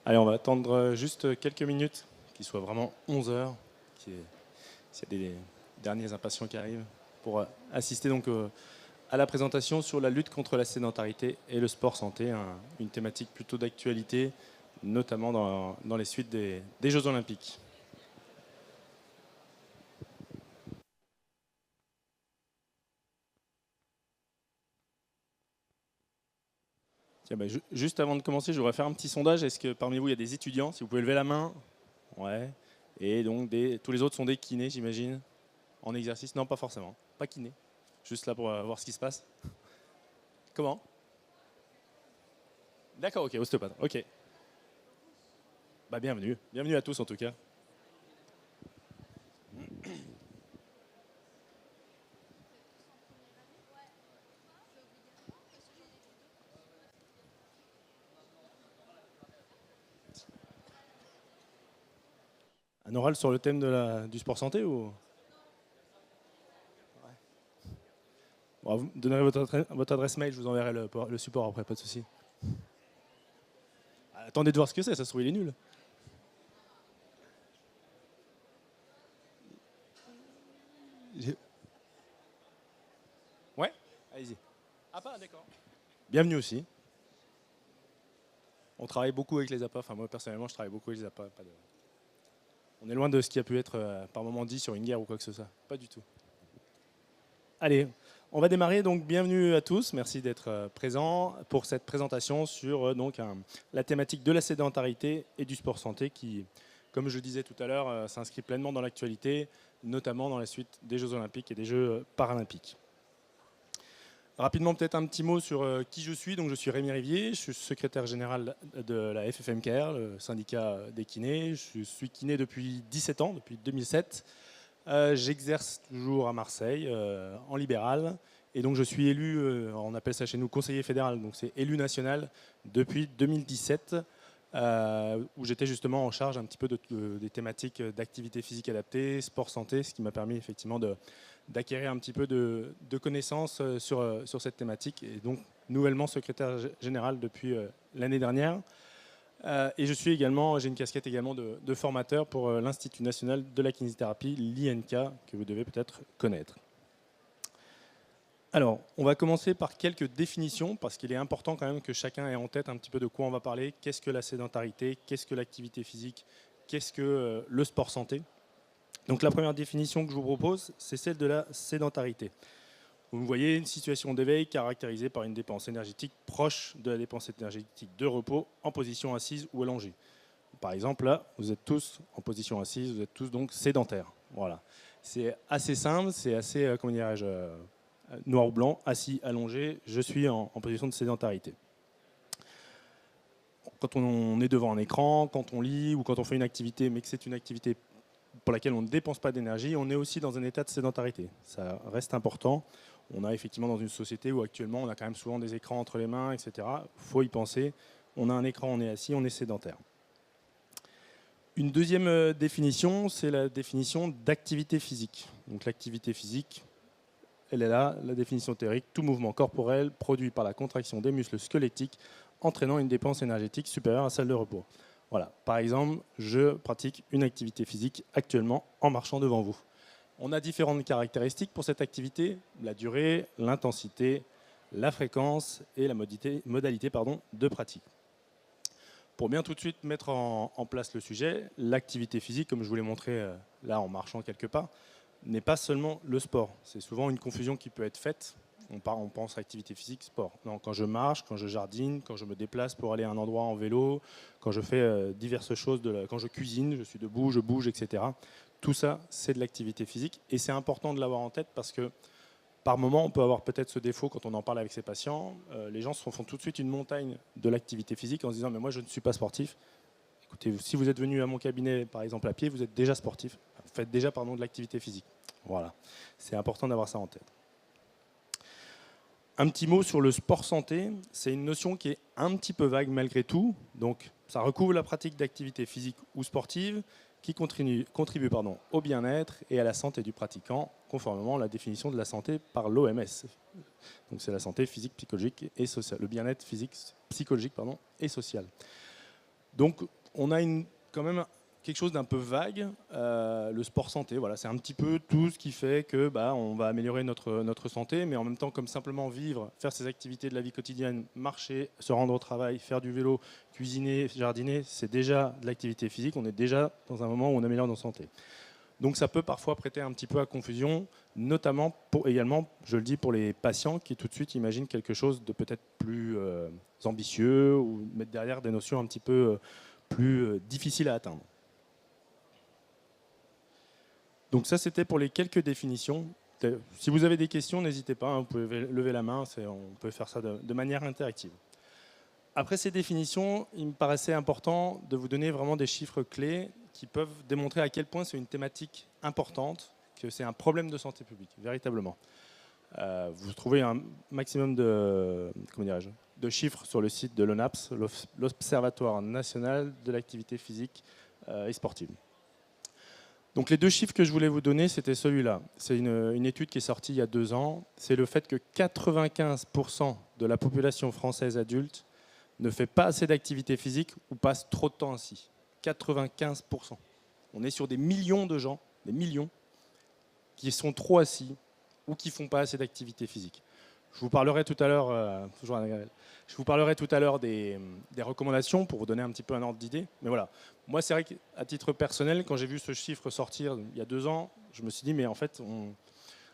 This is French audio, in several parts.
Allez, on va attendre juste quelques minutes, qu'il soit vraiment 11 heures, s'il y a des derniers impatients qui arrivent, pour assister donc à la présentation sur la lutte contre la sédentarité et le sport santé, une thématique plutôt d'actualité, notamment dans les suites des Jeux Olympiques. Tiens, bah, juste avant de commencer, je voudrais faire un petit sondage. Est-ce que parmi vous, il y a des étudiants? Si vous pouvez lever la main. Ouais. Et donc, tous les autres sont des kinés, j'imagine, en exercice? Non, pas forcément. Pas kinés. Juste là pour voir ce qui se passe. Comment? D'accord, ok, ostéopathe. Ok. Bah, bienvenue. Bienvenue à tous en tout cas. Un oral sur le thème du sport santé ou? Bon, vous me donnerez votre adresse mail, je vous enverrai le support après, pas de souci. Attendez de voir ce que c'est, ça se trouve il est nul. Ouais, allez-y. Ah pas, d'accord. Bienvenue aussi. On travaille beaucoup avec les APA, enfin moi personnellement je travaille beaucoup avec les APA. On est loin de ce qui a pu être par moment dit sur une guerre ou quoi que ce soit, pas du tout. Allez, on va démarrer, donc bienvenue à tous, merci d'être présents pour cette présentation sur la thématique de la sédentarité et du sport santé qui, comme je disais tout à l'heure, s'inscrit pleinement dans l'actualité, notamment dans la suite des Jeux Olympiques et des Jeux Paralympiques. Rapidement, peut-être un petit mot sur qui je suis. Donc, je suis Rémi Rivier, je suis secrétaire général de la FFMKR, le syndicat des kinés. Je suis kiné depuis 17 ans, depuis 2007. J'exerce toujours à Marseille, en libéral. Et donc, je suis élu, on appelle ça chez nous conseiller fédéral, donc c'est élu national depuis 2017, où j'étais justement en charge un petit peu des thématiques d'activité physique adaptée, sport santé, ce qui m'a permis effectivement d'acquérir un petit peu de connaissances sur cette thématique, et donc nouvellement secrétaire général depuis l'année dernière. Et je suis également, j'ai une casquette également de formateur pour l'Institut national de la kinésithérapie, l'INK, que vous devez peut-être connaître. Alors, on va commencer par quelques définitions, parce qu'il est important quand même que chacun ait en tête un petit peu de quoi on va parler. Qu'est-ce que la sédentarité? Qu'est-ce que l'activité physique? Qu'est-ce que le sport santé? Donc la première définition que je vous propose, c'est celle de la sédentarité. Vous voyez une situation d'éveil caractérisée par une dépense énergétique proche de la dépense énergétique de repos en position assise ou allongée. Par exemple, là, vous êtes tous en position assise, vous êtes tous donc sédentaires. Voilà. C'est assez simple, c'est assez, comment dirais-je, noir ou blanc, assis, allongé, je suis en position de sédentarité. Quand on est devant un écran, quand on lit ou quand on fait une activité, mais que c'est une activité pour laquelle on ne dépense pas d'énergie, on est aussi dans un état de sédentarité. Ça reste important. On a effectivement dans une société où actuellement on a quand même souvent des écrans entre les mains, etc. Il faut y penser. On a un écran, on est assis, on est sédentaire. Une deuxième définition, c'est la définition d'activité physique. Donc l'activité physique, elle est là, la définition théorique, tout mouvement corporel produit par la contraction des muscles squelettiques entraînant une dépense énergétique supérieure à celle de repos. Voilà. Par exemple, je pratique une activité physique actuellement en marchant devant vous. On a différentes caractéristiques pour cette activité, la durée, l'intensité, la fréquence et la modalité de pratique. Pour bien tout de suite mettre en place le sujet, l'activité physique, comme je vous l'ai montré là en marchant quelque part, n'est pas seulement le sport. C'est souvent une confusion qui peut être faite. On pense à activité physique, sport. Non, quand je marche, quand je jardine, quand je me déplace pour aller à un endroit en vélo, quand je fais diverses choses, quand je cuisine, je suis debout, je bouge, etc. Tout ça, c'est de l'activité physique. Et c'est important de l'avoir en tête parce que par moment, on peut avoir peut-être ce défaut quand on en parle avec ses patients. Les gens se font tout de suite une montagne de l'activité physique en se disant « mais moi, je ne suis pas sportif ». Écoutez, si vous êtes venu à mon cabinet, par exemple à pied, vous êtes déjà sportif. Faites déjà de l'activité physique. Voilà, c'est important d'avoir ça en tête. Un petit mot sur le sport santé, c'est une notion qui est un petit peu vague malgré tout. Donc, ça recouvre la pratique d'activité physique ou sportive qui contribue au bien-être et à la santé du pratiquant, conformément à la définition de la santé par l'OMS. Donc, c'est la santé physique, psychologique et sociale, le bien-être physique, psychologique et social. Donc, on a quand même quelque chose d'un peu vague, le sport santé. Voilà, c'est un petit peu tout ce qui fait que on va améliorer notre santé, mais en même temps, comme simplement vivre, faire ses activités de la vie quotidienne, marcher, se rendre au travail, faire du vélo, cuisiner, jardiner, c'est déjà de l'activité physique. On est déjà dans un moment où on améliore notre santé. Donc ça peut parfois prêter un petit peu à confusion, notamment également, je le dis, pour les patients qui tout de suite imaginent quelque chose de peut-être plus ambitieux ou mettre derrière des notions un petit peu plus difficiles à atteindre. Donc ça, c'était pour les quelques définitions. Si vous avez des questions, n'hésitez pas, hein, vous pouvez lever la main, on peut faire ça de manière interactive. Après ces définitions, il me paraissait important de vous donner vraiment des chiffres clés qui peuvent démontrer à quel point c'est une thématique importante, que c'est un problème de santé publique, véritablement. Vous trouvez un maximum de chiffres sur le site de l'ONAPS, l'Observatoire national de l'activité physique et sportive. Donc les deux chiffres que je voulais vous donner, c'était celui-là. C'est une étude qui est sortie il y a 2 ans. C'est le fait que 95% de la population française adulte ne fait pas assez d'activité physique ou passe trop de temps assis. 95%. On est sur des millions de gens, des millions, qui sont trop assis ou qui ne font pas assez d'activité physique. Je vous parlerai tout à l'heure, des recommandations pour vous donner un petit peu un ordre d'idée. Mais voilà, moi c'est vrai qu'à titre personnel, quand j'ai vu ce chiffre sortir il y a 2 ans, je me suis dit mais en fait,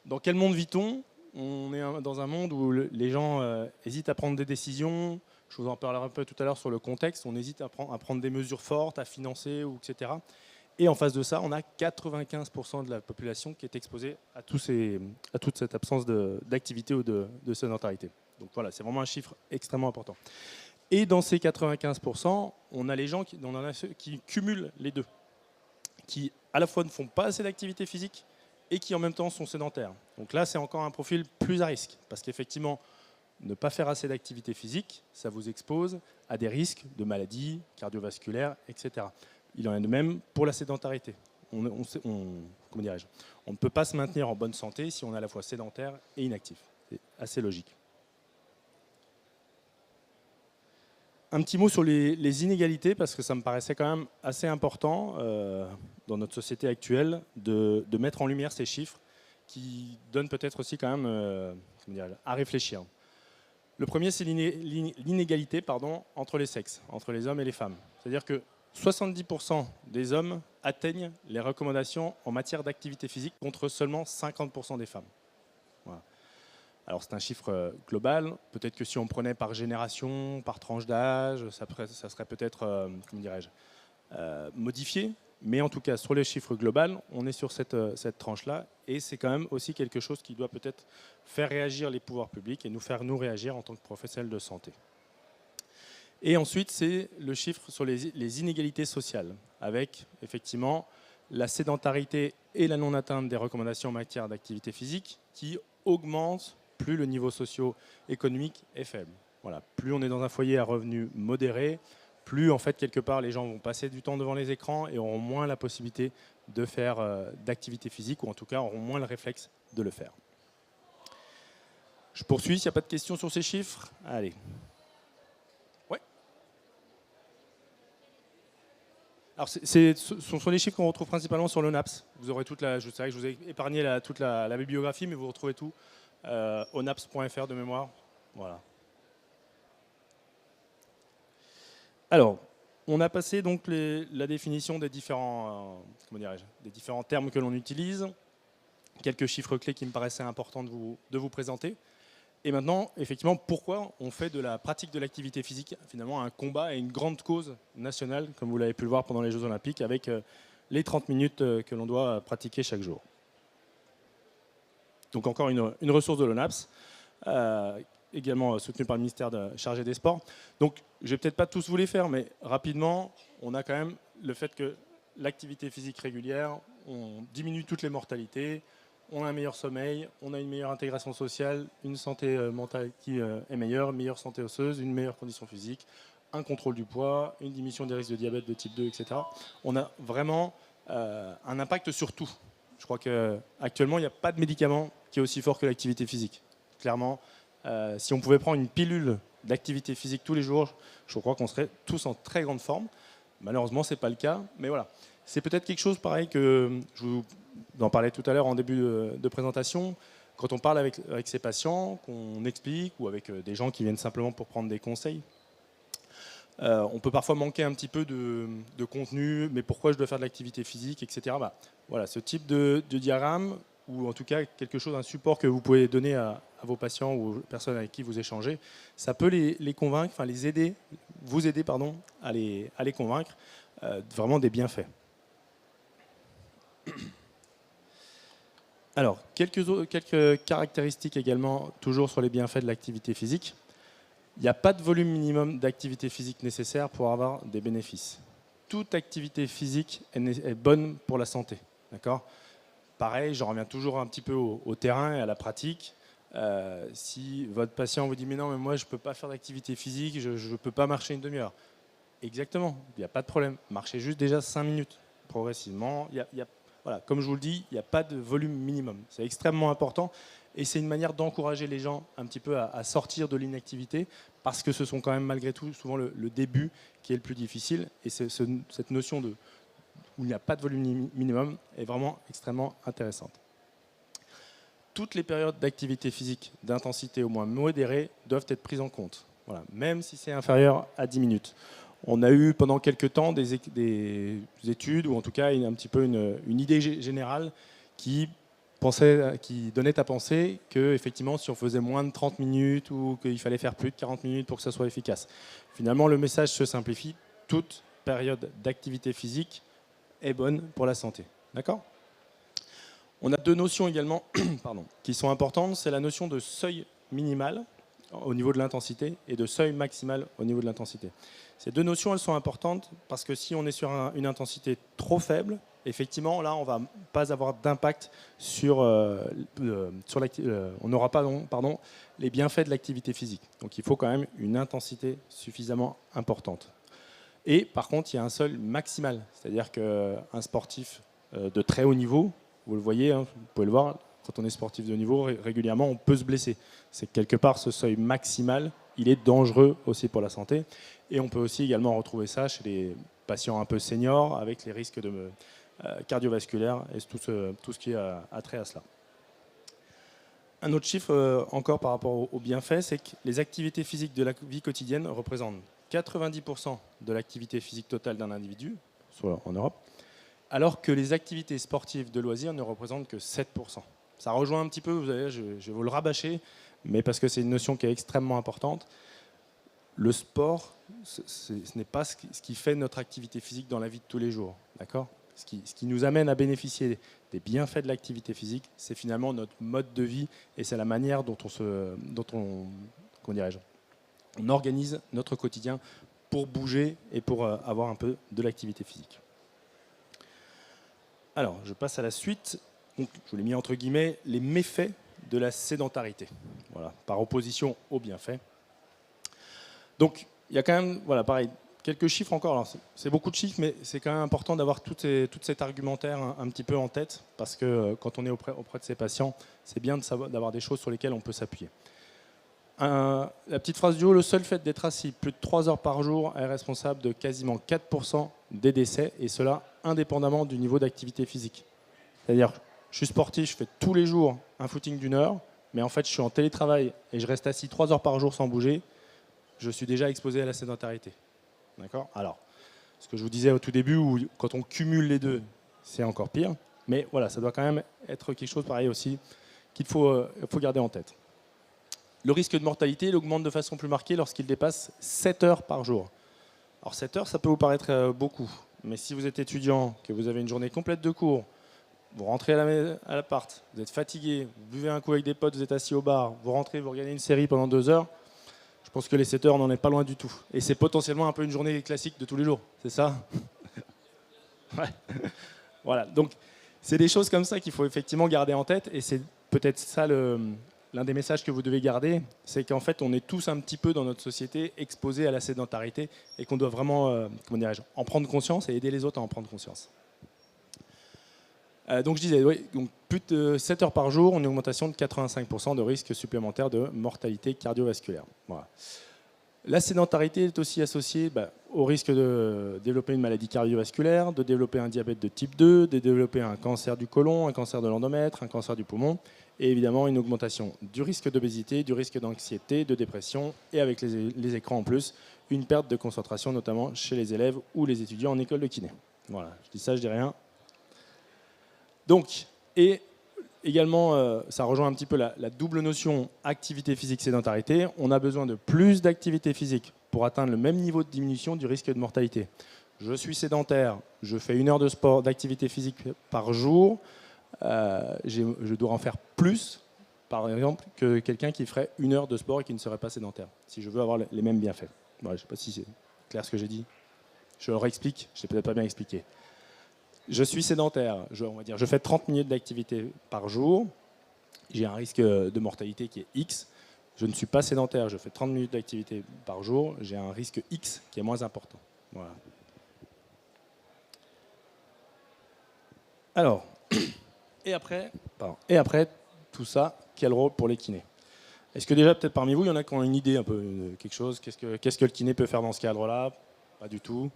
dans quel monde vit-on? On est dans un monde où les gens hésitent à prendre des décisions. Je vous en parlerai un peu tout à l'heure sur le contexte. On hésite à prendre des mesures fortes, à financer, etc. Et en face de ça, on a 95% de la population qui est exposée à toute cette absence d'activité ou de sédentarité. Donc voilà, c'est vraiment un chiffre extrêmement important. Et dans ces 95%, on a les gens qui cumulent les deux, qui à la fois ne font pas assez d'activité physique et qui en même temps sont sédentaires. Donc là, c'est encore un profil plus à risque, parce qu'effectivement, ne pas faire assez d'activité physique, ça vous expose à des risques de maladies cardiovasculaires, etc. Il en est de même pour la sédentarité. On ne peut pas se maintenir en bonne santé si on est à la fois sédentaire et inactif. C'est assez logique. Un petit mot sur les inégalités, parce que ça me paraissait quand même assez important dans notre société actuelle de mettre en lumière ces chiffres qui donnent peut-être aussi quand même à réfléchir. Le premier, c'est l'inégalité entre les sexes, entre les hommes et les femmes. C'est-à-dire que 70% des hommes atteignent les recommandations en matière d'activité physique contre seulement 50% des femmes. Voilà. Alors c'est un chiffre global. Peut-être que si on prenait par génération, par tranche d'âge, ça serait peut-être modifié. Mais en tout cas, sur les chiffres globaux, on est sur cette tranche-là. Et c'est quand même aussi quelque chose qui doit peut-être faire réagir les pouvoirs publics et nous faire réagir en tant que professionnels de santé. Et ensuite, c'est le chiffre sur les inégalités sociales, avec effectivement la sédentarité et la non-atteinte des recommandations en matière d'activité physique qui augmentent plus le niveau socio-économique est faible. Voilà. Plus on est dans un foyer à revenus modérés, plus en fait quelque part les gens vont passer du temps devant les écrans et auront moins la possibilité de faire d'activité physique, ou en tout cas auront moins le réflexe de le faire. Je poursuis, s'il n'y a pas de questions sur ces chiffres. Allez. Ouais. Alors ce sont les chiffres qu'on retrouve principalement sur l'ONAPS. Vous aurez je sais que je vous ai épargné toute la bibliographie, mais vous retrouvez tout. onaps.fr de mémoire. Voilà. Alors, on a passé donc la définition des différents termes que l'on utilise, quelques chiffres clés qui me paraissaient importants de vous présenter. Et maintenant, effectivement, pourquoi on fait de la pratique de l'activité physique finalement un combat et une grande cause nationale, comme vous l'avez pu le voir pendant les Jeux Olympiques, avec les 30 minutes que l'on doit pratiquer chaque jour. Donc encore une ressource de l'ONAPS, également soutenue par le ministère chargé des Sports. Donc je ne vais peut-être pas tous vous les faire, mais rapidement, on a quand même le fait que l'activité physique régulière, on diminue toutes les mortalités, on a un meilleur sommeil, on a une meilleure intégration sociale, une santé mentale qui est meilleure, une meilleure santé osseuse, une meilleure condition physique, un contrôle du poids, une diminution des risques de diabète de type 2, etc. On a vraiment un impact sur tout. Je crois qu'actuellement, il n'y a pas de médicament qui est aussi fort que l'activité physique. Clairement, si on pouvait prendre une pilule d'activité physique tous les jours, je crois qu'on serait tous en très grande forme. Malheureusement, ce n'est pas le cas, mais voilà. C'est peut-être quelque chose pareil que je vous en parlais tout à l'heure en début de présentation. Quand on parle avec ses patients, qu'on explique, ou avec des gens qui viennent simplement pour prendre des conseils, on peut parfois manquer un petit peu de contenu, mais pourquoi je dois faire de l'activité physique, etc. Bah, voilà, ce type de diagramme, ou en tout cas quelque chose, un support que vous pouvez donner à vos patients ou aux personnes avec qui vous échangez, ça peut les convaincre, enfin les aider, vous aider pardon, à les convaincre vraiment des bienfaits. Alors, quelques caractéristiques également, toujours sur les bienfaits de l'activité physique. Il n'y a pas de volume minimum d'activité physique nécessaire pour avoir des bénéfices. Toute activité physique est bonne pour la santé. D'accord ? Pareil, j'en reviens toujours un petit peu au terrain et à la pratique. Si votre patient vous dit « mais non, mais moi je ne peux pas faire d'activité physique, je ne peux pas marcher une demi-heure ». Exactement, il n'y a pas de problème. Marchez juste déjà 5 minutes progressivement. Voilà, comme je vous le dis, il n'y a pas de volume minimum. C'est extrêmement important et c'est une manière d'encourager les gens un petit peu à sortir de l'inactivité parce que ce sont quand même malgré tout souvent le début qui est le plus difficile et cette notion où il n'y a pas de volume minimum est vraiment extrêmement intéressante. Toutes les périodes d'activité physique d'intensité au moins modérée doivent être prises en compte, voilà, même si c'est inférieur à 10 minutes. On a eu pendant quelques temps des études, ou en tout cas un petit peu une idée générale qui donnait à penser qu'effectivement si on faisait moins de 30 minutes ou qu'il fallait faire plus de 40 minutes pour que ça soit efficace. Finalement le message se simplifie, toute période d'activité physique est bonne pour la santé. D'accord ? On a deux notions également qui sont importantes, c'est la notion de seuil minimal au niveau de l'intensité et de seuil maximal au niveau de l'intensité. Ces deux notions, elles sont importantes parce que si on est sur une intensité trop faible, effectivement, là, on ne va pas avoir d'impact sur on n'aura pas les bienfaits de l'activité physique. Donc, il faut quand même une intensité suffisamment importante. Et par contre, il y a un seuil maximal, c'est-à-dire qu'un sportif de très haut niveau, vous le voyez, hein, vous pouvez le voir, quand on est sportif de haut niveau, régulièrement, on peut se blesser. C'est que quelque part, ce seuil maximal, il est dangereux aussi pour la santé. Et on peut aussi également retrouver ça chez les patients un peu seniors, avec les risques cardiovasculaires et tout ce qui a trait à cela. Un autre chiffre encore par rapport aux bienfaits, c'est que les activités physiques de la vie quotidienne représentent 90% de l'activité physique totale d'un individu, soit en Europe, alors que les activités sportives de loisirs ne représentent que 7%. Ça rejoint un petit peu, vous savez, je vais vous le rabâcher, mais parce que c'est une notion qui est extrêmement importante. Le sport, ce n'est pas ce qui fait notre activité physique dans la vie de tous les jours. D'accord ? Ce qui nous amène à bénéficier des bienfaits de l'activité physique, c'est finalement notre mode de vie et c'est la manière dont on organise notre quotidien pour bouger et pour avoir un peu de l'activité physique. Alors, je passe à la suite. Donc, je vous l'ai mis entre guillemets, les méfaits de la sédentarité, voilà, par opposition aux bienfaits. Donc, il y a quand même, voilà, pareil, quelques chiffres encore. Alors, c'est beaucoup de chiffres, mais c'est quand même important d'avoir tout cet argumentaire un petit peu en tête, parce que quand on est auprès de ces patients, c'est bien d'avoir des choses sur lesquelles on peut s'appuyer. La petite phrase du haut, le seul fait d'être assis plus de 3 heures par jour est responsable de quasiment 4% des décès, et cela indépendamment du niveau d'activité physique. C'est-à-dire, je suis sportif, je fais tous les jours un footing d'1 heure, mais en fait, je suis en télétravail et je reste assis 3 heures par jour sans bouger, je suis déjà exposé à la sédentarité. D'accord ? Alors, ce que je vous disais au tout début, où quand on cumule les deux, c'est encore pire. Mais voilà, ça doit quand même être quelque chose pareil aussi qu'il faut garder en tête. Le risque de mortalité il augmente de façon plus marquée lorsqu'il dépasse 7 heures par jour. Alors 7 heures, ça peut vous paraître beaucoup. Mais si vous êtes étudiant, que vous avez une journée complète de cours, vous rentrez à l'appart, vous êtes fatigué, vous buvez un coup avec des potes, vous êtes assis au bar, vous rentrez, vous regardez une série pendant 2 heures, je pense que les 7 heures, on n'en est pas loin du tout. Et c'est potentiellement un peu une journée classique de tous les jours, c'est ça ? Ouais. Voilà, donc c'est des choses comme ça qu'il faut effectivement garder en tête, et c'est peut-être ça l'un des messages que vous devez garder, c'est qu'en fait on est tous un petit peu dans notre société exposés à la sédentarité, et qu'on doit vraiment en prendre conscience et aider les autres à en prendre conscience. Donc je disais, oui, donc plus de 7 heures par jour, une augmentation de 85% de risque supplémentaire de mortalité cardiovasculaire. Voilà. La sédentarité est aussi associée au risque de développer une maladie cardiovasculaire, de développer un diabète de type 2, de développer un cancer du côlon, un cancer de l'endomètre, un cancer du poumon, et évidemment une augmentation du risque d'obésité, du risque d'anxiété, de dépression, et avec les écrans en plus, une perte de concentration, notamment chez les élèves ou les étudiants en école de kiné. Voilà, je dis ça, je dis rien. Donc, et également, ça rejoint un petit peu la double notion activité physique sédentarité. On a besoin de plus d'activité physique pour atteindre le même niveau de diminution du risque de mortalité. Je suis sédentaire, je fais 1 heure de sport, d'activité physique par jour. Je dois en faire plus, par exemple, que quelqu'un qui ferait 1 heure de sport et qui ne serait pas sédentaire, si je veux avoir les mêmes bienfaits. Voilà, je ne sais pas si c'est clair ce que j'ai dit. Je le réexplique, je n'ai peut-être pas bien expliqué. Je suis sédentaire, je fais 30 minutes d'activité par jour, j'ai un risque de mortalité qui est X. Je ne suis pas sédentaire, je fais 30 minutes d'activité par jour, j'ai un risque X qui est moins important. Voilà. Alors, et après, tout ça, quel rôle pour les kinés? Est-ce que déjà, peut-être parmi vous, il y en a qui ont une idée un peu de quelque chose? Qu'est-ce que le kiné peut faire dans ce cadre-là? Pas du tout.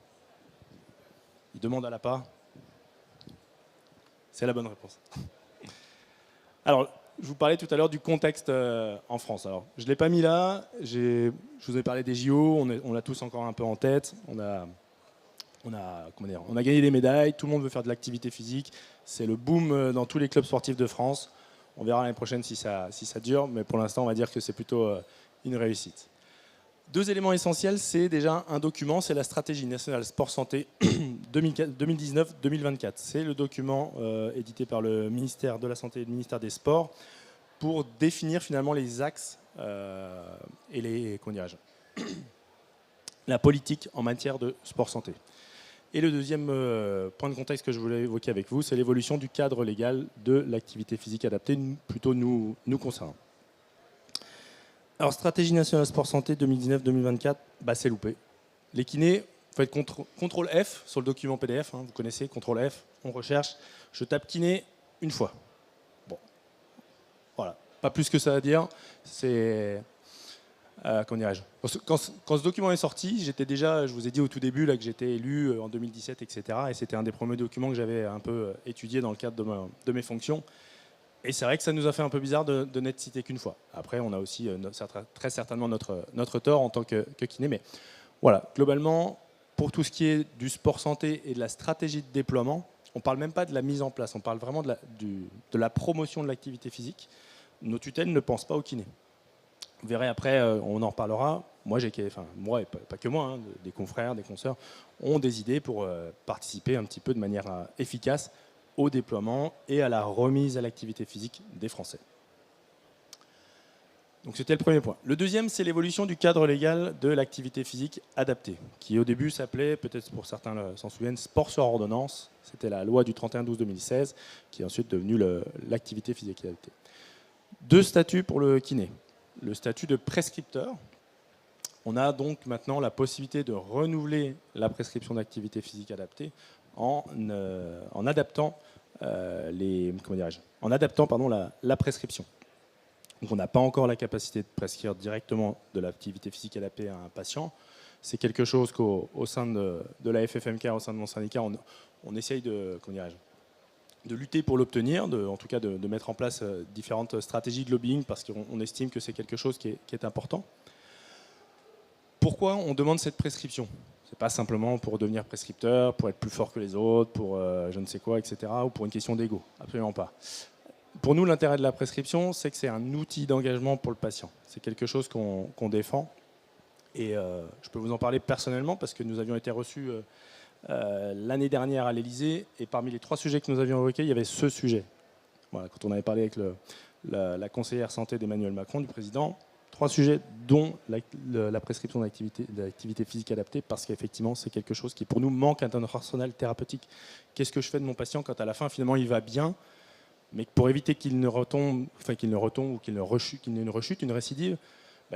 Il demande à l'appât. C'est la bonne réponse. Alors, je vous parlais tout à l'heure du contexte en France. Alors, je ne l'ai pas mis là. Je vous ai parlé des JO. On l'a tous encore un peu en tête. On a gagné des médailles. Tout le monde veut faire de l'activité physique. C'est le boom dans tous les clubs sportifs de France. On verra l'année prochaine si ça dure. Mais pour l'instant, on va dire que c'est plutôt une réussite. 2 éléments essentiels, c'est déjà un document, c'est la stratégie nationale sport santé 2019-2024. C'est le document édité par le ministère de la Santé et le ministère des Sports pour définir finalement les axes et la politique en matière de sport santé. Et le deuxième point de contexte que je voulais évoquer avec vous, c'est l'évolution du cadre légal de l'activité physique adaptée, plutôt nous concernant. Alors, stratégie nationale sport santé 2019-2024, c'est loupé. Les kinés, vous faites CTRL F sur le document PDF, vous connaissez, CTRL F, on recherche, je tape kiné une fois. Bon, voilà, pas plus que ça à dire. C'est, comment dirais-je, quand ce document est sorti, j'étais déjà, je vous ai dit au tout début là, que j'étais élu en 2017, etc. Et c'était un des premiers documents que j'avais un peu étudié dans le cadre de mes fonctions. Et c'est vrai que ça nous a fait un peu bizarre de n'être cité qu'une fois. Après, on a aussi très certainement notre tort en tant que kiné. Mais voilà, globalement, pour tout ce qui est du sport santé et de la stratégie de déploiement, on ne parle même pas de la mise en place, on parle vraiment de la promotion de l'activité physique. Nos tutelles ne pensent pas au kiné. Vous verrez après, on en reparlera. Moi et pas que moi, des confrères, des consoeurs, ont des idées pour participer un petit peu de manière efficace au déploiement et à la remise à l'activité physique des Français. Donc c'était le premier point. Le deuxième, c'est l'évolution du cadre légal de l'activité physique adaptée, qui au début s'appelait, peut-être pour certains s'en souviennent, sport sur ordonnance. C'était la loi du 31/12/2016, qui est ensuite devenue l'activité physique adaptée. 2 statuts pour le kiné. Le statut de prescripteur. On a donc maintenant la possibilité de renouveler la prescription d'activité physique adaptée en adaptant la prescription. Donc on n'a pas encore la capacité de prescrire directement de l'activité physique adaptée à un patient. C'est quelque chose qu'au sein de la FFMK, au sein de mon syndicat, on essaye de lutter pour l'obtenir, en tout cas de mettre en place différentes stratégies de lobbying parce qu'on estime que c'est quelque chose qui est important. Pourquoi on demande cette prescription ? Ce n'est pas simplement pour devenir prescripteur, pour être plus fort que les autres, pour je ne sais quoi, etc., ou pour une question d'ego. Absolument pas. Pour nous, l'intérêt de la prescription, c'est que c'est un outil d'engagement pour le patient. C'est quelque chose qu'on défend. Et je peux vous en parler personnellement parce que nous avions été reçus l'année dernière à l'Élysée. Et parmi les 3 sujets que nous avions évoqués, il y avait ce sujet. Voilà, quand on avait parlé avec la conseillère santé d'Emmanuel Macron, du président, 3 sujets, dont la prescription d'activité physique adaptée, parce qu'effectivement, c'est quelque chose qui, pour nous, manque dans notre arsenal thérapeutique. Qu'est-ce que je fais de mon patient quand, à la fin, finalement, il va bien, mais pour éviter qu'il ne retombe ou qu'il ne rechute, une récidive,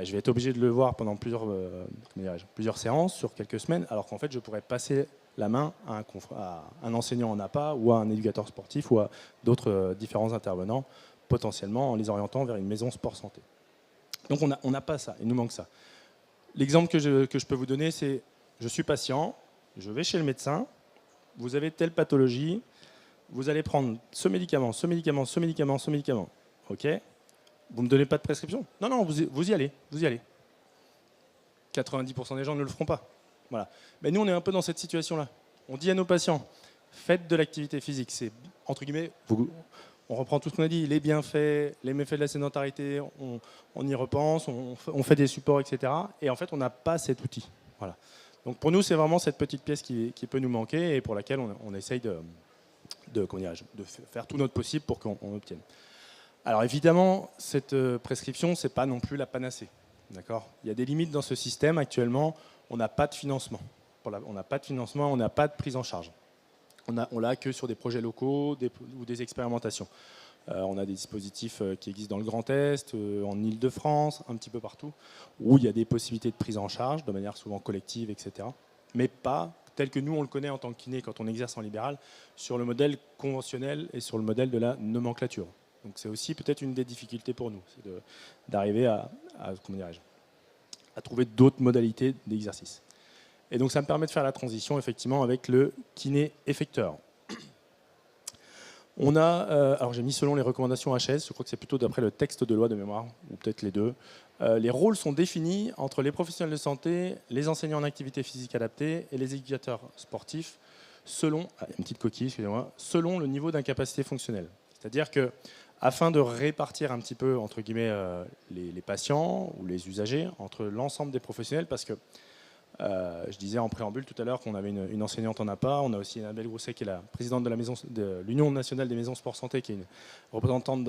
je vais être obligé de le voir pendant plusieurs séances, sur quelques semaines, alors qu'en fait, je pourrais passer la main à un enseignant en APA ou à un éducateur sportif ou à d'autres différents intervenants, potentiellement en les orientant vers une maison sport santé. Donc on n'a pas ça, il nous manque ça. L'exemple que je peux vous donner, c'est je suis patient, je vais chez le médecin, vous avez telle pathologie, vous allez prendre ce médicament, ce médicament, ce médicament, ce médicament. OK? Vous ne me donnez pas de prescription? Non, non, vous y allez, vous y allez. 90% des gens ne le feront pas. Voilà. Mais nous, on est un peu dans cette situation-là. On dit à nos patients, faites de l'activité physique. C'est, entre guillemets, on reprend tout ce qu'on a dit, les bienfaits, les méfaits de la sédentarité, on y repense, on fait des supports, etc. Et en fait, on n'a pas cet outil. Voilà. Donc pour nous, c'est vraiment cette petite pièce qui peut nous manquer et pour laquelle on essaye de faire tout notre possible pour qu'on obtienne. Alors évidemment, cette prescription, ce n'est pas non plus la panacée. D'accord ? Il y a des limites dans ce système. Actuellement, on n'a pas de financement. On n'a pas de financement, on n'a pas de prise en charge. On l'a que sur des projets locaux ou des expérimentations. On a des dispositifs qui existent dans le Grand Est, en Île-de-France, un petit peu partout, où il y a des possibilités de prise en charge, de manière souvent collective, etc. Mais pas tel que nous, on le connaît en tant que kiné quand on exerce en libéral, sur le modèle conventionnel et sur le modèle de la nomenclature. Donc c'est aussi peut-être une des difficultés pour nous, c'est d'arriver à trouver d'autres modalités d'exercice. Et donc ça me permet de faire la transition effectivement avec le kiné effecteur. On a, alors j'ai mis selon les recommandations HS, je crois que c'est plutôt d'après le texte de loi de mémoire, ou peut-être les deux. Les rôles sont définis entre les professionnels de santé, les enseignants en activité physique adaptée et les éducateurs sportifs selon, une petite coquille, excusez-moi, selon le niveau d'incapacité fonctionnelle. C'est-à-dire que afin de répartir un petit peu entre guillemets les patients ou les usagers entre l'ensemble des professionnels, parce que je disais en préambule tout à l'heure qu'on avait une enseignante en APA, on a aussi Annabelle Grousset qui est la présidente de l'Union nationale des maisons sport santé, qui est une représentante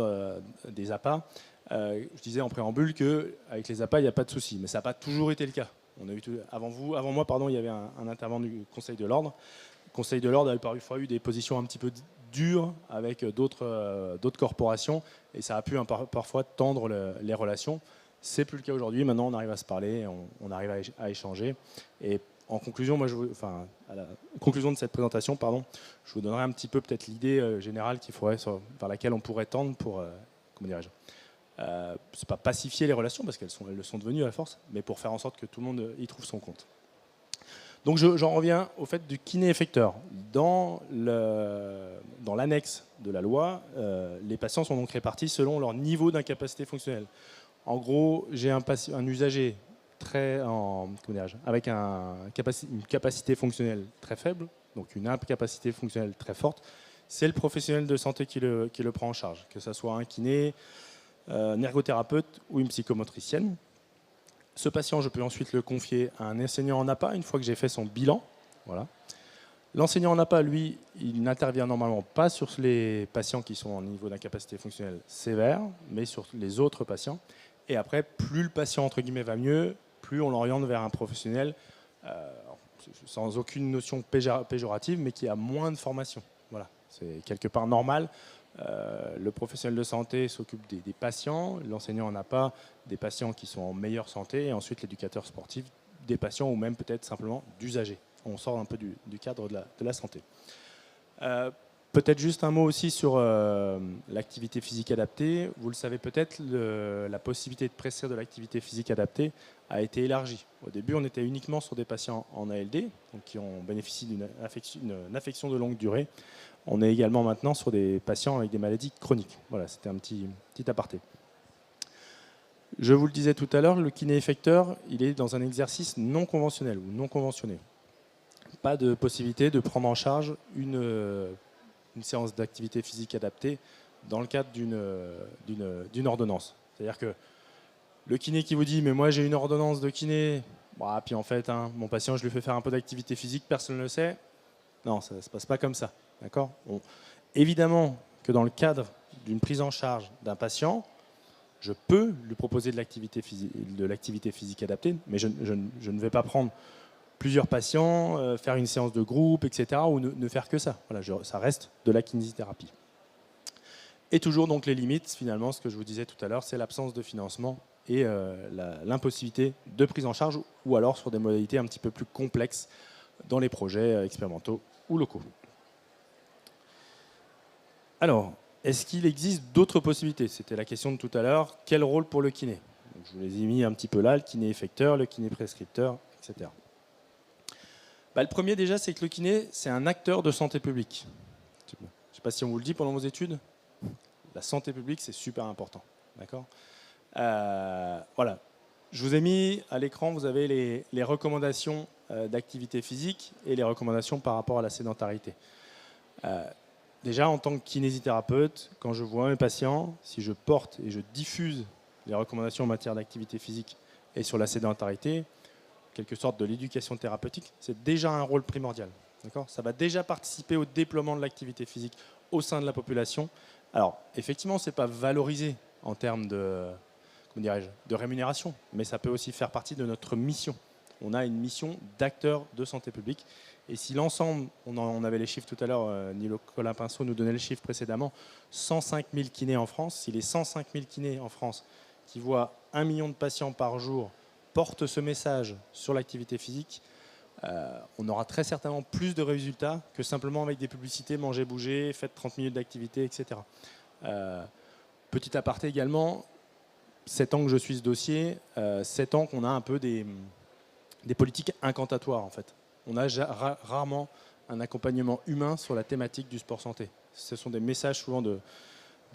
des APA. Je disais en préambule qu'avec les APA, il n'y a pas de souci, mais ça n'a pas toujours été le cas. On a eu avant moi, il y avait un intervenant du Conseil de l'Ordre. Le Conseil de l'Ordre a parfois eu des positions un petit peu dures avec d'autres corporations, et ça a pu parfois tendre les relations. C'est plus le cas aujourd'hui. Maintenant, on arrive à se parler, on arrive à échanger. Et en conclusion, à la conclusion de cette présentation, je vous donnerai un petit peu peut-être l'idée générale vers laquelle on pourrait tendre pour, c'est pas pacifier les relations parce qu'elles le sont devenues à la force, mais pour faire en sorte que tout le monde y trouve son compte. Donc j'en reviens au fait du kiné effecteur. Dans l'annexe de la loi, les patients sont donc répartis selon leur niveau d'incapacité fonctionnelle. En gros, j'ai un usager avec une capacité fonctionnelle très faible, donc une incapacité fonctionnelle très forte. C'est le professionnel de santé qui le prend en charge, que ce soit un kiné, un ergothérapeute ou une psychomotricienne. Ce patient, je peux ensuite le confier à un enseignant en APA une fois que j'ai fait son bilan. Voilà. L'enseignant en APA, lui, il n'intervient normalement pas sur les patients qui sont en niveau d'incapacité fonctionnelle sévère, mais sur les autres patients. Et après, plus le patient entre guillemets va mieux, plus on l'oriente vers un professionnel sans aucune notion péjorative, mais qui a moins de formation. Voilà, c'est quelque part normal. Le professionnel de santé s'occupe des patients, l'enseignant en APA des patients qui sont en meilleure santé, et ensuite l'éducateur sportif des patients ou même peut-être simplement d'usagers. On sort un peu du cadre de la santé. Peut-être juste un mot aussi sur l'activité physique adaptée. Vous le savez peut-être, la possibilité de prescrire de l'activité physique adaptée a été élargie. Au début, on était uniquement sur des patients en ALD, donc qui ont bénéficié d'une affection de longue durée. On est également maintenant sur des patients avec des maladies chroniques. Voilà, c'était un petit aparté. Je vous le disais tout à l'heure, le kiné effecteur, il est dans un exercice non conventionnel ou non conventionné. Pas de possibilité de prendre en charge une séance d'activité physique adaptée dans le cadre d'une ordonnance. C'est-à-dire que le kiné qui vous dit « mais moi j'ai une ordonnance de kiné », puis en fait, mon patient, je lui fais faire un peu d'activité physique, personne ne le sait. Non, ça ne se passe pas comme ça. D'accord ? Évidemment que dans le cadre d'une prise en charge d'un patient, je peux lui proposer de l'activité physique adaptée, mais je ne vais pas prendre plusieurs patients, faire une séance de groupe, etc., ou ne faire que ça. Voilà, ça reste de la kinésithérapie. Et toujours donc les limites, finalement, ce que je vous disais tout à l'heure, c'est l'absence de financement et l'impossibilité de prise en charge, ou alors sur des modalités un petit peu plus complexes dans les projets expérimentaux ou locaux. Alors, est-ce qu'il existe d'autres possibilités? C'était la question de tout à l'heure. Quel rôle pour le kiné? Donc, je vous les ai mis un petit peu là, le kiné effecteur, le kiné prescripteur, etc. Le premier déjà, c'est que le kiné, c'est un acteur de santé publique. Je ne sais pas si on vous le dit pendant vos études. La santé publique, c'est super important. D'accord ? Voilà. Je vous ai mis à l'écran, vous avez les recommandations d'activité physique et les recommandations par rapport à la sédentarité. Déjà, en tant que kinésithérapeute, quand je vois mes patients, si je porte et je diffuse les recommandations en matière d'activité physique et sur la sédentarité, quelque sorte de l'éducation thérapeutique, c'est déjà un rôle primordial. Ça va déjà participer au déploiement de l'activité physique au sein de la population. Alors, effectivement, ce n'est pas valorisé en termes de rémunération, mais ça peut aussi faire partie de notre mission. On a une mission d'acteur de santé publique. Et si l'ensemble, on avait les chiffres tout à l'heure, Nicolas Pinceau nous donnait les chiffres précédemment, 105 000 kinés en France, si les 105 000 kinés en France qui voient 1 million de patients par jour portent ce message sur l'activité physique, on aura très certainement plus de résultats que simplement avec des publicités, manger, bouger, faites 30 minutes d'activité, etc. Petit aparté également, 7 ans que je suis ce dossier, 7 ans qu'on a un peu des politiques incantatoires en fait. On a rarement un accompagnement humain sur la thématique du sport santé. Ce sont des messages souvent de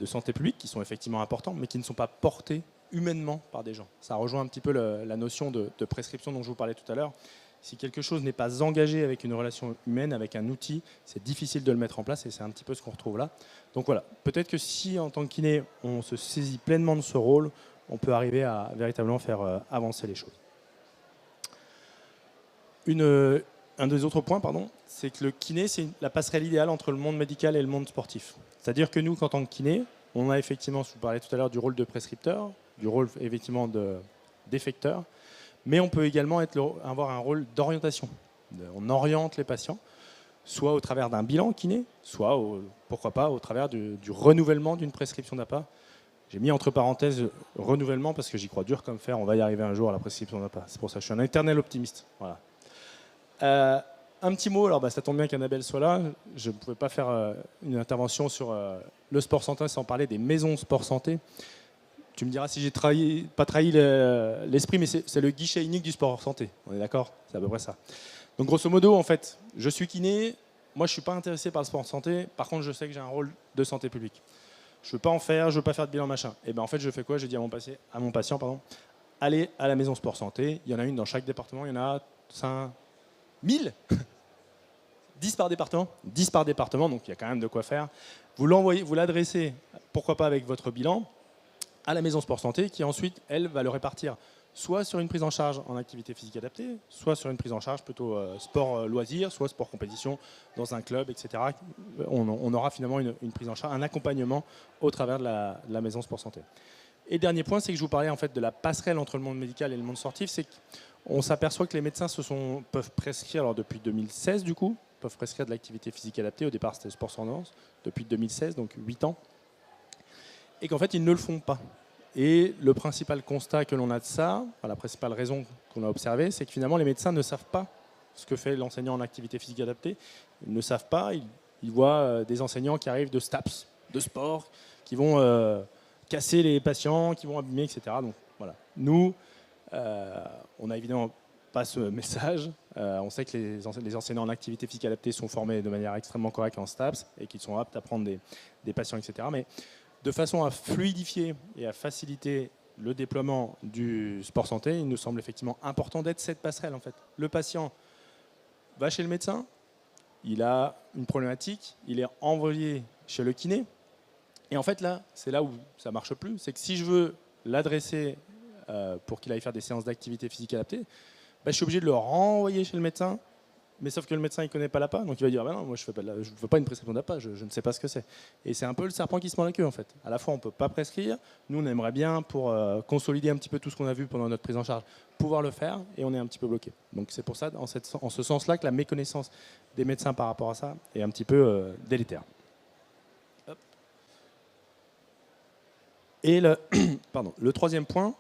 santé publique qui sont effectivement importants, mais qui ne sont pas portés humainement par des gens. Ça rejoint un petit peu la notion de prescription dont je vous parlais tout à l'heure. Si quelque chose n'est pas engagé avec une relation humaine, avec un outil, c'est difficile de le mettre en place et c'est un petit peu ce qu'on retrouve là. Donc voilà, peut-être que si en tant que kiné, on se saisit pleinement de ce rôle, on peut arriver à véritablement faire avancer les choses. Un des autres points, c'est que le kiné, c'est la passerelle idéale entre le monde médical et le monde sportif. C'est-à-dire que nous, en tant que kiné, on a effectivement, je vous parlais tout à l'heure du rôle de prescripteur, du rôle effectivement d'effecteur, mais on peut également avoir un rôle d'orientation. On oriente les patients, soit au travers d'un bilan kiné, soit, pourquoi pas, au travers du renouvellement d'une prescription d'APA. J'ai mis entre parenthèses renouvellement parce que j'y crois dur comme fer, on va y arriver un jour à la prescription d'APA. C'est pour ça que je suis un éternel optimiste. Voilà. Un petit mot, alors ça tombe bien qu'Annabelle soit là. Je ne pouvais pas faire une intervention sur le sport santé sans parler des maisons sport santé. Tu me diras si j'ai pas trahi l'esprit, mais c'est le guichet unique du sport santé. On est d'accord ? C'est à peu près ça. Donc grosso modo, en fait, je suis kiné. Moi, je ne suis pas intéressé par le sport santé. Par contre, je sais que j'ai un rôle de santé publique. Je ne veux pas en faire, je ne veux pas faire de bilan machin. Et bien en fait, je fais quoi ? Je dis à mon patient, allez à la maison sport santé. Il y en a une dans chaque département. Il y en a 1000 10 par département. 10 par département, donc il y a quand même de quoi faire. Vous l'adressez, pourquoi pas avec votre bilan, à la maison sport santé, qui ensuite, elle, va le répartir soit sur une prise en charge en activité physique adaptée, soit sur une prise en charge plutôt sport loisir, soit sport compétition dans un club, etc. On aura finalement une prise en charge, un accompagnement au travers de la maison sport santé. Et dernier point, c'est que je vous parlais en fait de la passerelle entre le monde médical et le monde sportif, c'est qu'on s'aperçoit que les médecins peuvent prescrire, alors depuis 2016 du coup, peuvent prescrire de l'activité physique adaptée. Au départ, c'était le sport sans endurance, depuis 2016, donc 8 ans. Et qu'en fait, ils ne le font pas. Et le principal constat que l'on a de ça, la principale raison qu'on a observée, c'est que finalement, les médecins ne savent pas ce que fait l'enseignant en activité physique adaptée. Ils ne savent pas, ils voient des enseignants qui arrivent de STAPS, de sport, qui vont casser les patients, qui vont abîmer, etc. Donc voilà. Nous, on n'a évidemment pas ce message. On sait que les enseignants en activité physique adaptée sont formés de manière extrêmement correcte en STAPS et qu'ils sont aptes à prendre des patients, etc. Mais de façon à fluidifier et à faciliter le déploiement du sport santé, il nous semble effectivement important d'être cette passerelle. En fait. Le patient va chez le médecin, il a une problématique, il est envoyé chez le kiné. Et en fait, là, c'est là où ça ne marche plus. C'est que si je veux l'adresser pour qu'il aille faire des séances d'activité physique adaptée, je suis obligé de le renvoyer chez le médecin. Mais sauf que le médecin, il ne connaît pas l'APA. Donc il va dire, non, moi, je ne veux pas une prescription d'APA, je ne sais pas ce que c'est. Et c'est un peu le serpent qui se mord la queue, en fait. À la fois, on ne peut pas prescrire. Nous, on aimerait bien, pour consolider un petit peu tout ce qu'on a vu pendant notre prise en charge, pouvoir le faire. Et on est un petit peu bloqué. Donc c'est pour ça, en ce sens-là, que la méconnaissance des médecins par rapport à ça est un petit peu délétère. Et le troisième point,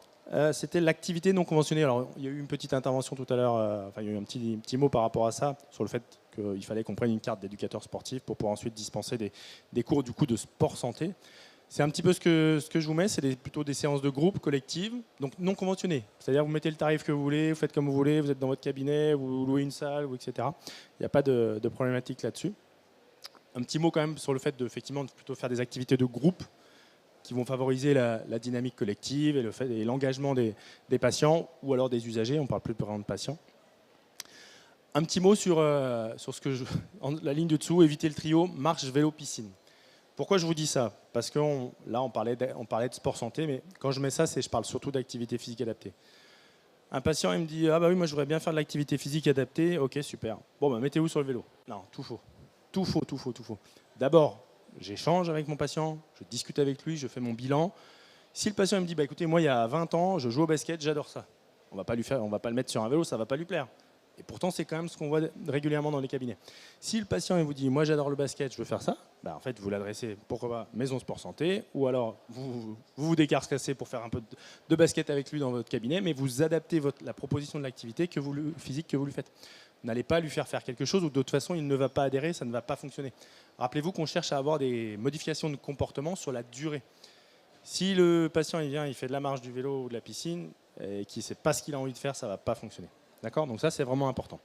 c'était l'activité non conventionnée. Alors, il y a eu une petite intervention tout à l'heure, il y a eu un petit mot par rapport à ça, sur le fait qu'il fallait qu'on prenne une carte d'éducateur sportif pour pouvoir ensuite dispenser des cours du coup de sport santé. C'est un petit peu ce que je vous mets, c'est plutôt des séances de groupe collectives, donc non conventionnées. C'est-à-dire vous mettez le tarif que vous voulez, vous faites comme vous voulez, vous êtes dans votre cabinet, vous louez une salle, etc. Il n'y a pas de problématique là-dessus. Un petit mot quand même sur le fait de effectivement plutôt faire des activités de groupe qui vont favoriser la dynamique collective et l'engagement des patients ou alors des usagers. On ne parle plus vraiment de patients. Un petit mot sur ce que la ligne de dessous, éviter le trio marche, vélo, piscine. Pourquoi je vous dis ça? Parce que là, on parlait de sport santé, mais quand je mets ça, je parle surtout d'activité physique adaptée. Un patient, il me dit « Ah bah oui, moi je voudrais bien faire de l'activité physique adaptée. » Ok, super. Bon, bah, mettez-vous sur le vélo. Non, tout faux. Tout faux, tout faux, tout faux. D'abord, j'échange avec mon patient, je discute avec lui, je fais mon bilan. Si le patient il me dit bah, « Écoutez, moi il y a 20 ans, je joue au basket, j'adore ça. » On va pas le mettre sur un vélo, ça ne va pas lui plaire. Et pourtant, c'est quand même ce qu'on voit régulièrement dans les cabinets. Si le patient il vous dit « Moi, j'adore le basket, je veux faire ça », bah, en fait, vous l'adressez, pourquoi pas, Maison Sport Santé, ou alors vous décarcassez pour faire un peu de basket avec lui dans votre cabinet, mais vous adaptez la proposition de l'activité physique que vous lui faites. Vous n'allez pas lui faire quelque chose où de toute façon, il ne va pas adhérer, ça ne va pas fonctionner. Rappelez-vous qu'on cherche à avoir des modifications de comportement sur la durée. Si le patient il vient, il fait de la marche, du vélo ou de la piscine, et qu'il ne sait pas ce qu'il a envie de faire, ça ne va pas fonctionner. D'accord? Donc ça, c'est vraiment important.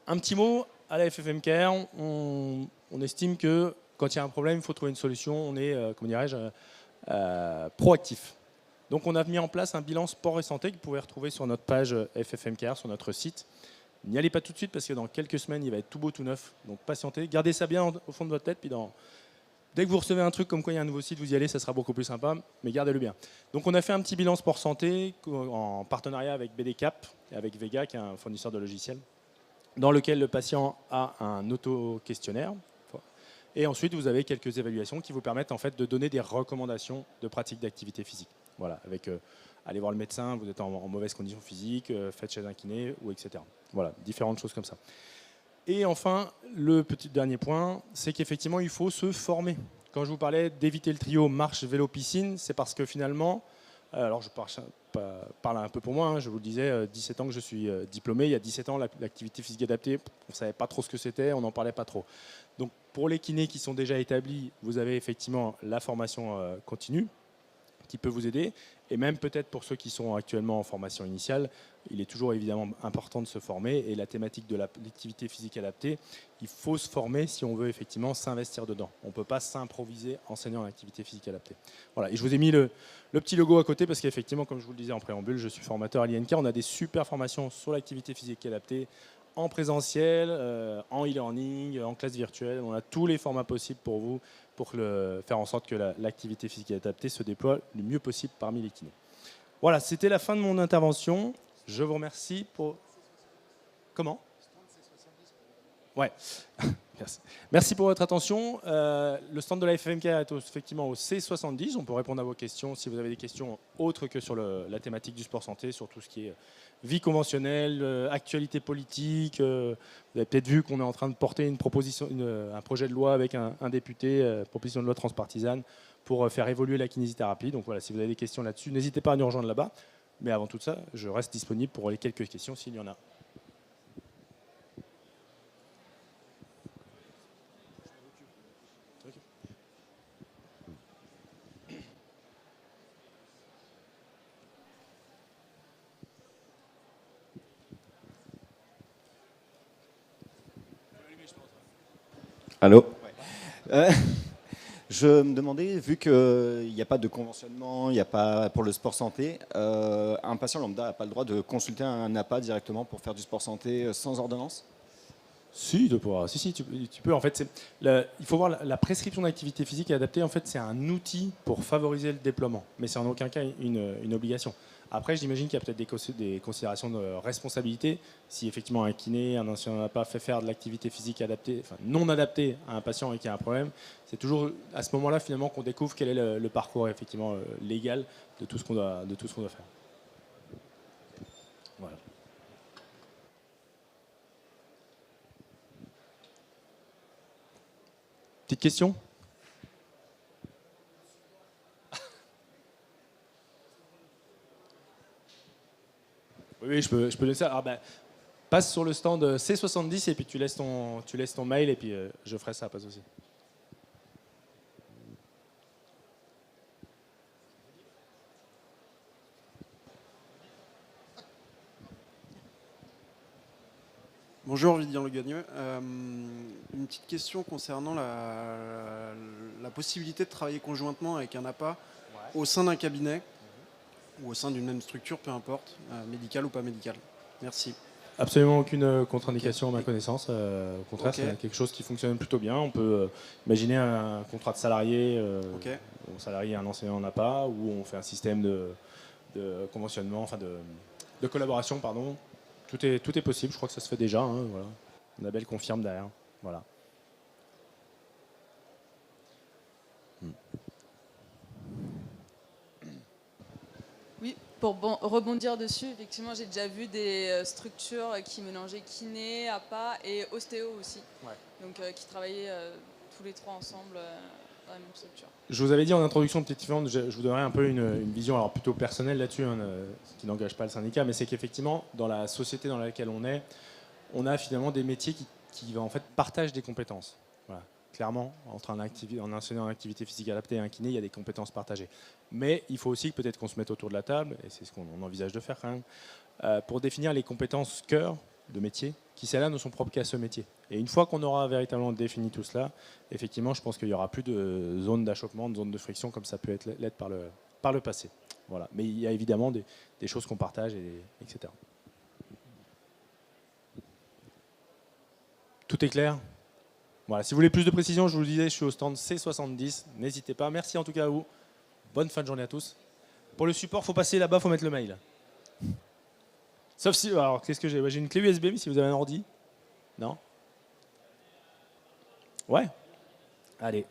Un petit mot, à la FFM Care, on estime que quand il y a un problème, il faut trouver une solution. On est, comment dirais-je, proactif. Donc on a mis en place un bilan sport et santé que vous pouvez retrouver sur notre page FFM Care, sur notre site. N'y allez pas tout de suite parce que dans quelques semaines, il va être tout beau, tout neuf. Donc patientez, gardez ça bien au fond de votre tête, puis dès que vous recevez un truc comme quoi il y a un nouveau site, vous y allez, ça sera beaucoup plus sympa, mais gardez-le bien. Donc on a fait un petit bilan sport santé en partenariat avec BDCap et avec Vega, qui est un fournisseur de logiciels, dans lequel le patient a un auto-questionnaire. Et ensuite, vous avez quelques évaluations qui vous permettent en fait de donner des recommandations de pratique d'activité physique. Voilà, avec allez voir le médecin, vous êtes en mauvaise condition physique, faites chez un kiné, ou etc. Voilà, différentes choses comme ça. Et enfin, le petit dernier point, c'est qu'effectivement, il faut se former. Quand je vous parlais d'éviter le trio marche, vélo, piscine, c'est parce que finalement, alors je parle un peu pour moi, hein, je vous le disais, 17 ans que je suis diplômé, il y a 17 ans, l'activité physique adaptée, on ne savait pas trop ce que c'était, on n'en parlait pas trop. Donc pour les kinés qui sont déjà établis, vous avez effectivement la formation continue qui peut vous aider. Et même peut-être pour ceux qui sont actuellement en formation initiale, il est toujours évidemment important de se former. Et la thématique de l'activité physique adaptée, il faut se former si on veut effectivement s'investir dedans. On ne peut pas s'improviser enseignant l'activité physique adaptée. Voilà. Et je vous ai mis le petit logo à côté parce qu'effectivement, comme je vous le disais en préambule, je suis formateur à l'INK. On a des super formations sur l'activité physique adaptée en présentiel, en e-learning, en classe virtuelle. On a tous les formats possibles pour vous pour faire en sorte que l'activité physique adaptée se déploie le mieux possible parmi les kinés. Voilà, c'était la fin de mon intervention. Je vous remercie pour... Comment? Ouais. Merci pour votre attention. Le stand de la FFMK est effectivement au C70. On peut répondre à vos questions si vous avez des questions autres que sur la thématique du sport santé, sur tout ce qui est vie conventionnelle, actualité politique. Vous avez peut-être vu qu'on est en train de porter un projet de loi avec un député, proposition de loi transpartisane, pour faire évoluer la kinésithérapie. Donc voilà, si vous avez des questions là-dessus, n'hésitez pas à nous rejoindre là-bas. Mais avant tout ça, je reste disponible pour les quelques questions s'il y en a. Allô? Je me demandais, vu qu'il n'y a pas de conventionnement, il n'y a pas pour le sport santé, un patient lambda n'a pas le droit de consulter un APA directement pour faire du sport santé sans ordonnance? Si, tu peux. En fait, il faut voir la prescription d'activité physique adaptée. En fait, c'est un outil pour favoriser le déploiement, mais c'est en aucun cas une obligation. Après, j'imagine qu'il y a peut-être des considérations de responsabilité. Si effectivement un kiné, un ancien n'a pas fait faire de l'activité physique adaptée, enfin non adaptée à un patient et qui a un problème, c'est toujours à ce moment-là finalement qu'on découvre quel est le parcours effectivement légal de tout ce qu'on doit faire. Voilà. Petite question? Oui, je peux laisser. Alors, passe sur le stand C70 et puis tu laisses ton mail et puis je ferai ça, pas de souci. Bonjour, Vivian Le Gagneux. Une petite question concernant la possibilité de travailler conjointement avec un APA au sein d'un cabinet ou au sein d'une même structure, peu importe, médicale ou pas médicale. Merci. Absolument aucune contre-indication à ma connaissance. Au contraire, c'est quelque chose qui fonctionne plutôt bien. On peut imaginer un contrat de salarié, où un salarié et un enseignant en APA, où on fait un système de conventionnement, enfin de collaboration, pardon. Tout est possible, je crois que ça se fait déjà. Hein, voilà. Annabelle confirme derrière. Voilà. Oui, pour rebondir dessus, effectivement, j'ai déjà vu des structures qui mélangeaient kiné, APA et ostéo aussi. Ouais. Donc qui travaillaient tous les trois ensemble dans la même structure. Je vous avais dit en introduction de Petite Finlande, je vous donnerai un peu une vision alors plutôt personnelle là-dessus, hein, qui n'engage pas le syndicat, mais c'est qu'effectivement, dans la société dans laquelle on a finalement des métiers qui en fait partagent des compétences. Voilà. Clairement, entre un enseignant en activité physique adaptée et un kiné, il y a des compétences partagées. Mais il faut aussi peut-être qu'on se mette autour de la table, et c'est ce qu'on envisage de faire quand même, pour définir les compétences cœur de métier, qui celles-là ne sont propres qu'à ce métier. Et une fois qu'on aura véritablement défini tout cela, effectivement, je pense qu'il n'y aura plus de zones d'achoppement, de zones de friction comme ça peut être l'être par le passé. Voilà. Mais il y a évidemment des choses qu'on partage, etc. Tout est clair ? Voilà. Si vous voulez plus de précision, je vous le disais, je suis au stand C70. N'hésitez pas. Merci en tout cas à vous. Bonne fin de journée à tous. Pour le support, il faut passer là-bas, il faut mettre le mail. Sauf si... Alors, qu'est-ce que j'ai ? J'ai une clé USB, mais si vous avez un ordi ? Non ? Ouais ? Allez.